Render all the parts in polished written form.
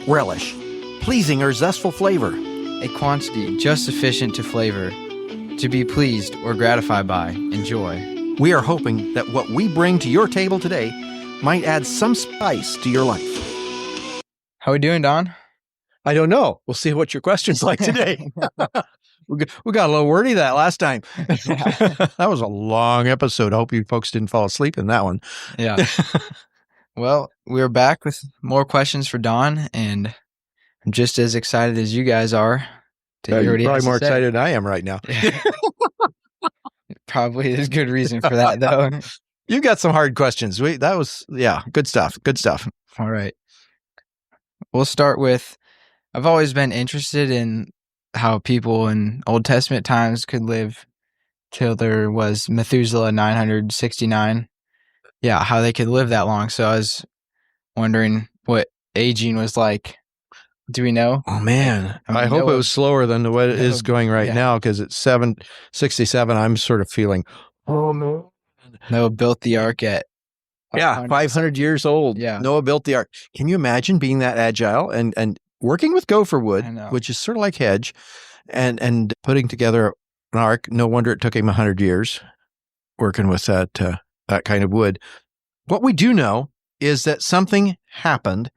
Relish, pleasing or zestful flavor. A quantity just sufficient to flavor, to be pleased or gratified by, enjoy. We are hoping that what we bring to your table today might add some spice to your life. How we doing, Don? I don't know. We'll see what your question's like today. We got a little wordy that last time. That was a long episode. I hope you folks didn't fall asleep in that one. Yeah. Well, we're back with more questions for Don, and I'm just as excited as you guys are to hear what he has Probably to more say. excited than I am right now. Probably there's good reason for that, though. You got some hard questions. Good stuff. Good stuff. All right. We'll start with, I've always been interested in how people in Old Testament times could live till there was Methuselah 969. Yeah, how they could live that long. So I was wondering what aging was like. Do we know? Oh, man. I hope it was slower than what it is going right now, because at 767, I'm sort of feeling, oh, no. Noah built the ark at 500 years old. Yeah. Noah built the ark. Can you imagine being that agile and working with gopher wood, which is sort of like hedge, and putting together an ark? No wonder it took him 100 years working with that kind of wood. What we do know is that something happened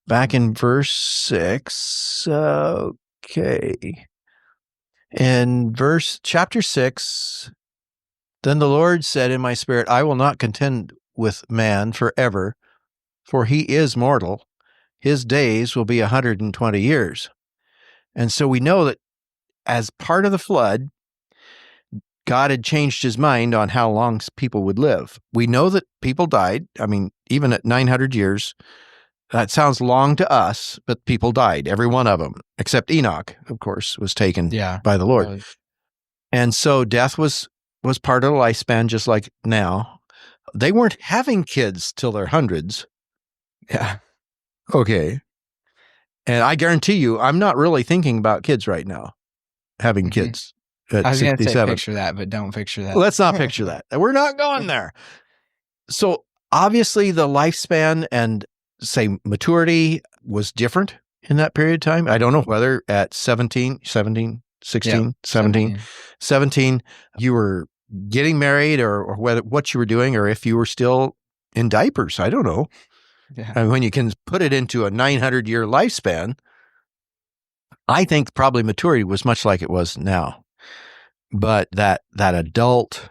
back in verse 6. Okay. In chapter 6, then the Lord said in my spirit, I will not contend with man forever, for he is mortal. His days will be 120 years. And so we know that as part of the flood, God had changed his mind on how long people would live. We know that people died. I mean, even at 900 years, that sounds long to us, but people died, every one of them, except Enoch, of course, was taken by the Lord. Really. And so death was part of the lifespan, just like now. They weren't having kids till their hundreds. Yeah. Okay. And I guarantee you, I'm not really thinking about kids right now, having kids. I was going to say picture that, but don't picture that. Let's not picture that. We're not going there. So obviously the lifespan and, say, maturity was different in that period of time. I don't know whether at 17, you were getting married or whether what you were doing, or if you were still in diapers. I don't know. Yeah. I mean, when you can put it into a 900-year lifespan, I think probably maturity was much like it was now. But that adult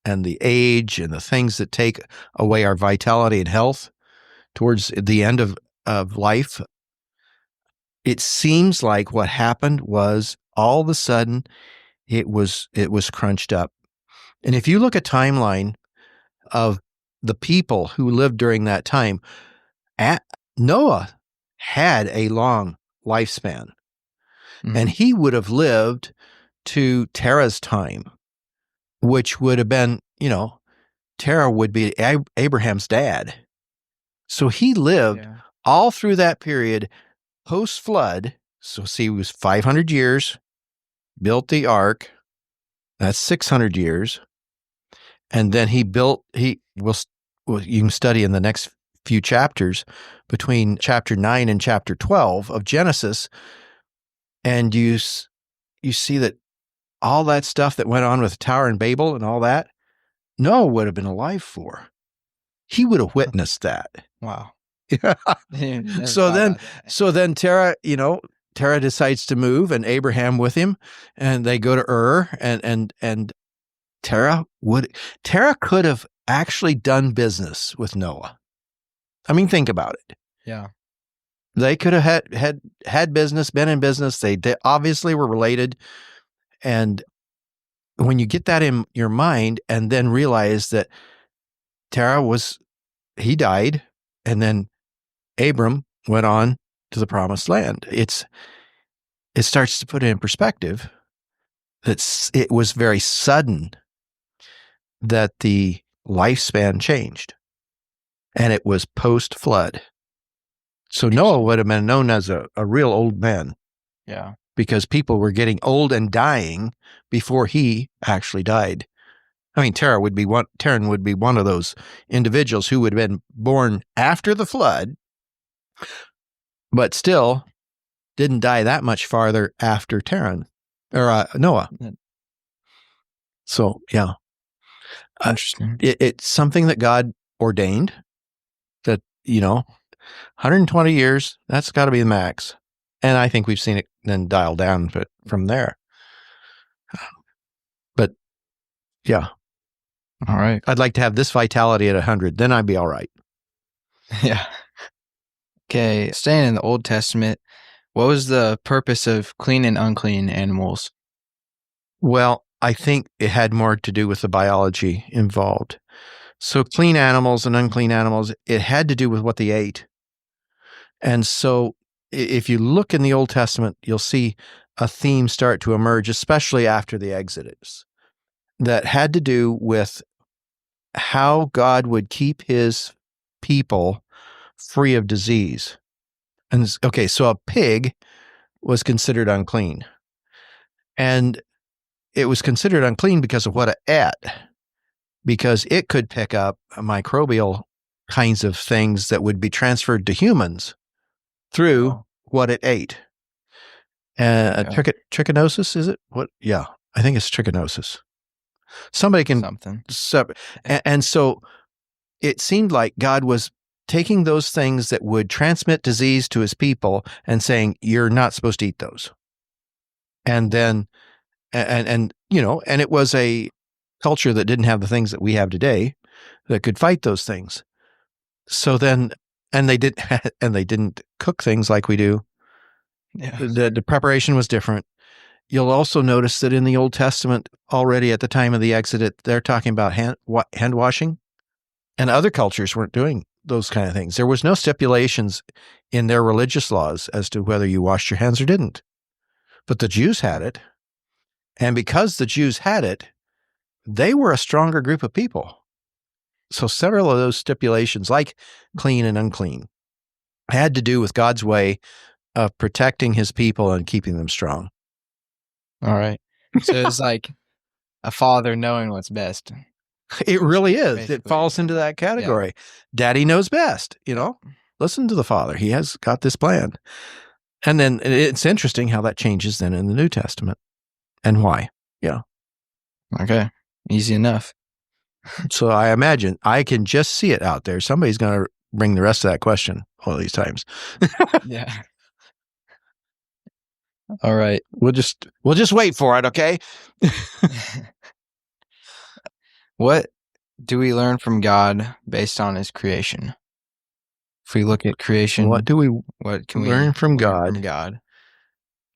and the age and the things that take away our vitality and health towards the end of life, it seems like what happened was all of a sudden it was crunched up. And if you look at timeline of the people who lived during that time, Noah had a long lifespan, and he would have lived to Terah's time, which would have been, Terah would be Abraham's dad. So he lived all through that period post-flood. So see, he was 500 years, built the ark. That's 600 years. And then you can study in the next few chapters between chapter 9 and chapter 12 of Genesis, and you see that all that stuff that went on with the Tower and Babel and all that, Noah would have been alive for. He would have witnessed that. Wow. So then Terah decides to move, and Abraham with him, and they go to Ur, and Terah could have actually done business with Noah. I mean, think about it. Yeah. They could have had business, been in business. They obviously were related. And when you get that in your mind and then realize that Terah he died, and then Abram went on to the promised land, it starts to put it in perspective that it was very sudden that the lifespan changed, and it was post-flood. So Noah would have been known as a real old man. Yeah. Because people were getting old and dying before he actually died. I mean, Terah would be one of those individuals who would have been born after the flood, but still didn't die that much farther after Noah. So, yeah. Interesting. It's something that God ordained that, 120 years, that's got to be the max. And I think we've seen it then dial down from there. But, yeah. All right. I'd like to have this vitality at 100. Then I'd be all right. Yeah. Okay. Staying in the Old Testament, what was the purpose of clean and unclean animals? Well, I think it had more to do with the biology involved. So clean animals and unclean animals, it had to do with what they ate. And so if you look in the Old Testament, you'll see a theme start to emerge, especially after the Exodus, that had to do with how God would keep his people free of disease. And okay, so a pig was considered unclean. And it was considered unclean because of what it ate, because it could pick up microbial kinds of things that would be transferred to humans through what it ate. Trichinosis, is it? What? Yeah, I think it's trichinosis. Somebody can something. And so it seemed like God was taking those things that would transmit disease to his people and saying, you're not supposed to eat those. And then, and it was a culture that didn't have the things that we have today that could fight those things. So then, and they didn't cook things like we do. Yeah. The preparation was different. You'll also notice that in the Old Testament, already at the time of the Exodus, they're talking about hand washing, and other cultures weren't doing those kind of things. There was no stipulations in their religious laws as to whether you washed your hands or didn't. But the Jews had it. And because the Jews had it, they were a stronger group of people. So several of those stipulations, like clean and unclean, had to do with God's way of protecting his people and keeping them strong. All right. So it's like a father knowing what's best. It really is. Basically. It falls into that category. Yeah. Daddy knows best, Listen to the father. He has got this plan. And then it's interesting how that changes then in the New Testament and why. Yeah. Okay. Easy enough. So I imagine I can just see it out there. Somebody's going to bring the rest of that question all these times. Yeah. All right. We'll just wait for it, okay? What do we learn from God based on his creation? If we look at creation, what can we learn from God?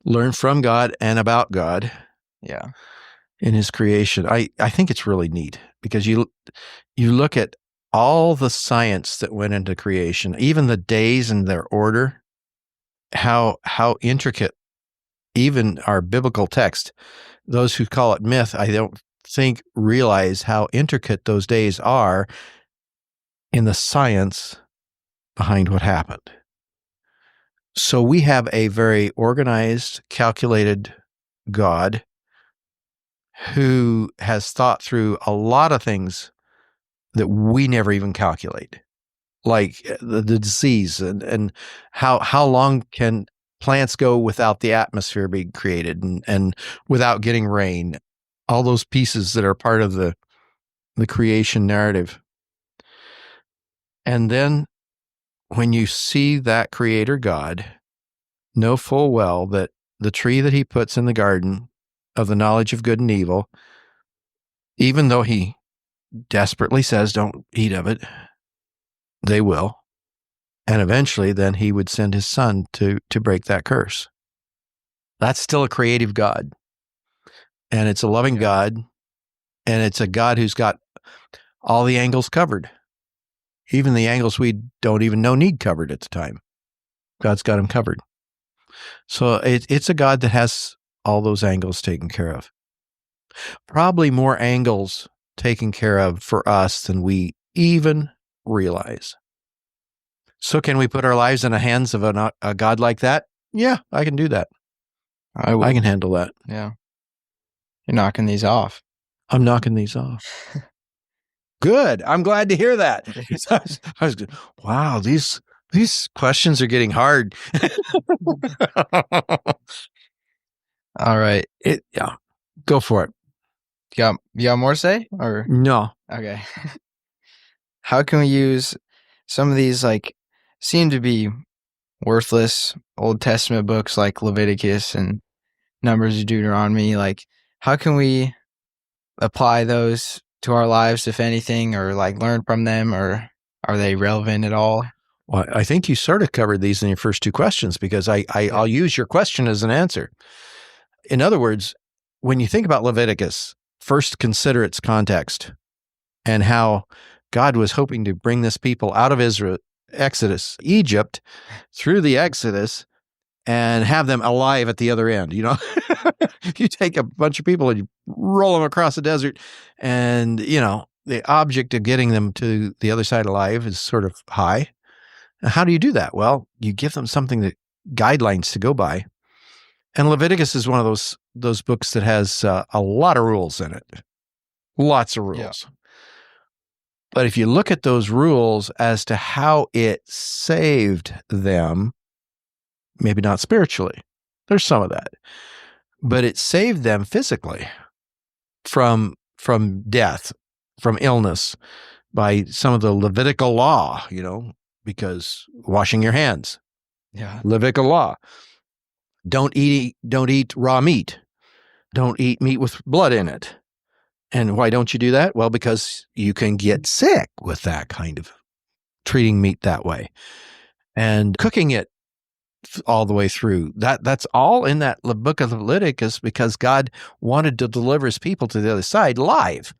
Learn from God and about God. Yeah. In his creation. I think it's really neat because you look at all the science that went into creation, even the days and their order, how intricate, even our biblical text, those who call it myth, I don't think realize how intricate those days are in the science behind what happened. So we have a very organized, calculated God who has thought through a lot of things that we never even calculate, like the disease and how long can plants go without the atmosphere being created and without getting rain, all those pieces that are part of the creation narrative. And then when you see that creator God, know full well that the tree that he puts in the garden of the knowledge of good and evil, even though he desperately says don't eat of it, they will. And eventually then he would send his son to break that curse. That's still a creative God. And it's a loving God. And it's a God who's got all the angles covered. Even the angles we don't even know need covered at the time. God's got them covered. So it's a God that has all those angles taken care of. Probably more angles taken care of for us than we even realize. So can we put our lives in the hands of a God like that? Yeah, I can do that. I can handle that. Yeah. You're knocking these off. I'm knocking these off. Good. I'm glad to hear that. Wow, these These questions are getting hard. All right. Yeah. Go for it. You got more to say? Or No. okay. How can we use some of these seem to be worthless Old Testament books like Leviticus and Numbers and Deuteronomy? How can we apply those to our lives, if anything, or learn from them, or are they relevant at all? Well, I think you sort of covered these in your first two questions, because I'll use your question as an answer. In other words, when you think about Leviticus, first consider its context and how God was hoping to bring this people out of Egypt, through the Exodus, and have them alive at the other end. You take a bunch of people and you roll them across the desert, and, the object of getting them to the other side alive is sort of high. Now, how do you do that? Well, you give them guidelines to go by. And Leviticus is one of those books that has a lot of rules in it. Lots of rules. Yeah. But if you look at those rules as to how it saved them, maybe not spiritually, there's some of that, but it saved them physically from death, from illness, by some of the Levitical law, because washing your hands. Yeah. Levitical law. Don't eat raw meat. Don't eat meat with blood in it. And why don't you do that? Well, because you can get sick with that kind of treating meat that way, and cooking it all the way through. That's all in that book of Leviticus, because God wanted to deliver his people to the other side live,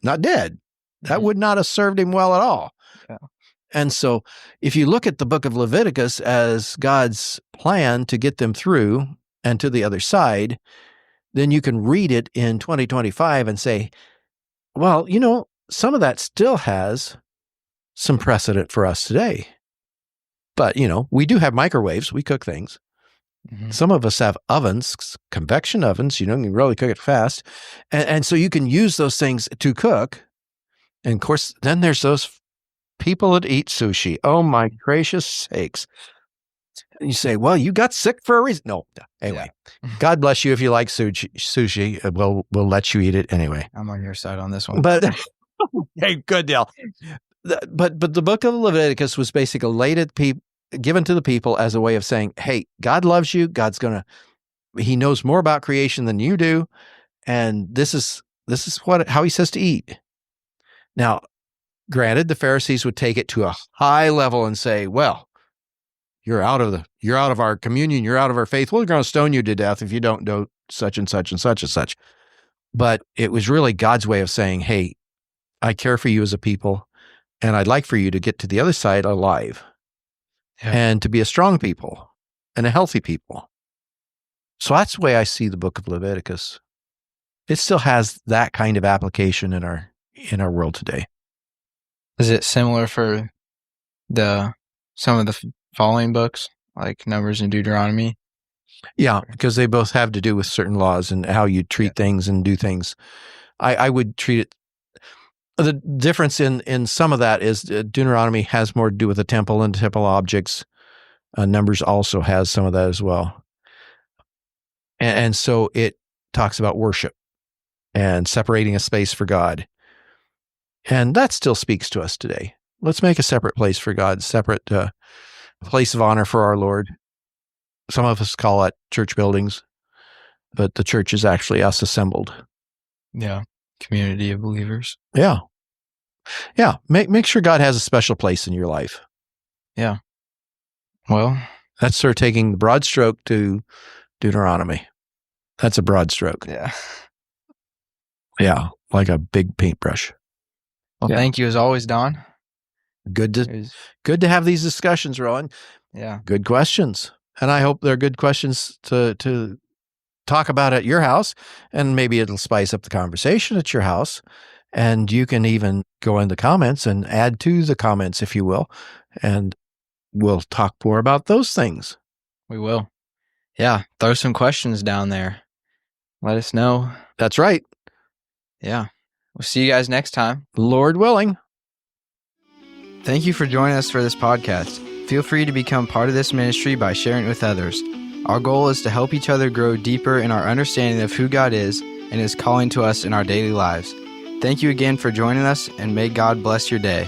not dead. That would not have served him well at all. Yeah. And so if you look at the book of Leviticus as God's plan to get them through and to the other side, then you can read it in 2025 and say, well, some of that still has some precedent for us today. But, we do have microwaves. We cook things. Mm-hmm. Some of us have ovens, convection ovens, you can really cook it fast. And so you can use those things to cook. And of course, then there's those people that eat sushi. Oh my gracious sakes. And you say, well, you got sick for a reason. No. Anyway, yeah. God bless you if you like sushi. We'll let you eat it anyway. I'm on your side on this one. But hey, good deal. But the book of Leviticus was basically given to the people as a way of saying, hey, God loves you. He knows more about creation than you do. And this is how he says to eat. Now, granted, the Pharisees would take it to a high level and say, well, you're out of our communion. You're out of our faith. We're going to stone you to death if you don't do such and such and such and such. But it was really God's way of saying, hey, I care for you as a people, and I'd like for you to get to the other side alive, and to be a strong people and a healthy people. So that's the way I see the book of Leviticus. It still has that kind of application in our world today. Is it similar for some of the following books, like Numbers and Deuteronomy? Yeah, because they both have to do with certain laws and how you treat things and do things. I would treat it. The difference in some of that is Deuteronomy has more to do with the temple and temple objects. Numbers also has some of that as well. And so it talks about worship and separating a space for God. And that still speaks to us today. Let's make a separate place for God, separate place of honor for our Lord. Some of us call it church buildings, but the church is actually us assembled. Yeah. Community of believers. Yeah. Yeah. Make sure God has a special place in your life. Yeah. Well, that's sort of taking the broad stroke to Deuteronomy. That's a broad stroke. Yeah. Yeah. Like a big paintbrush. Well, Thank you as always, Don. Good to have these discussions, Rowan. Yeah. Good questions. And I hope they're good questions to talk about at your house, and maybe it'll spice up the conversation at your house. And you can even go in the comments and add to the comments, if you will, and we'll talk more about those things. We will. Yeah. Throw some questions down there. Let us know. That's right. Yeah. We'll see you guys next time. Lord willing. Thank you for joining us for this podcast. Feel free to become part of this ministry by sharing it with others. Our goal is to help each other grow deeper in our understanding of who God is and His calling to us in our daily lives. Thank you again for joining us, and may God bless your day.